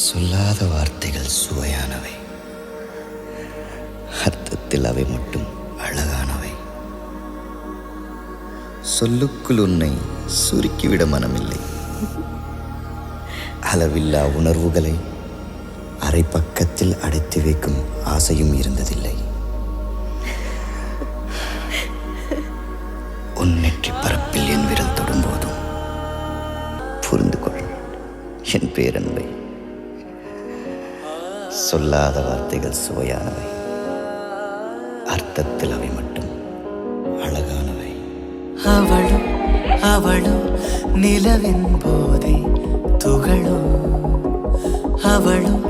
சொல்லாத வார்த்தைகள் சுவையானவை, அர்த்தத்தில் அவை மட்டும் அழகானவை. சொல்லுக்குள் உன்னை சுருக்கிவிட மனமில்லை. அளவில்லா உணர்வுகளை அரை பக்கத்தில் அடைத்து வைக்கும் ஆசையும் இருந்ததில்லை. உன் நெற்றி பரப்பில் என் விரல் தொடும்போதும் புரிந்து கொள் என் பேரன்பை. சொல்லாத வார்த்தைகள் சுவையானவை, அர்த்தத்தில் அவை மட்டும் அழகானவை. அவளும் அவளும் நிலவின் போதை துகளும், அவளும்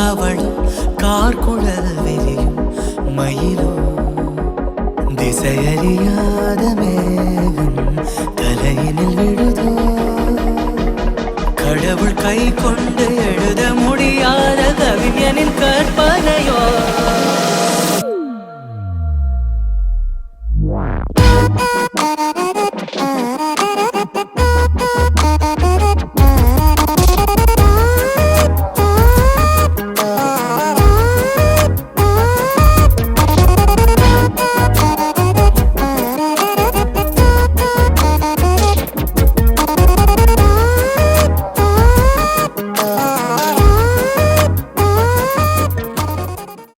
அவளும் கார்குழல் வெளியும் மயிலும், திசையறியாத